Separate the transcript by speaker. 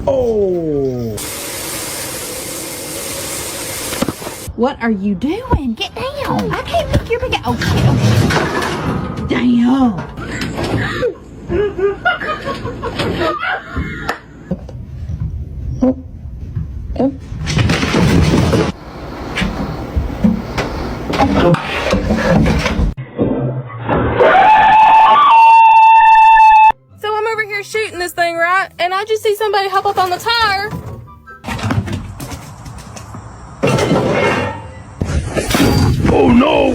Speaker 1: Oh.
Speaker 2: What are you doing? Get down. I can't pick your big... Oh, shit. Oh, shit. Damn.
Speaker 3: So I'm over here shooting this thing, right? And I just see somebody hop up on the tire.
Speaker 1: Oh no.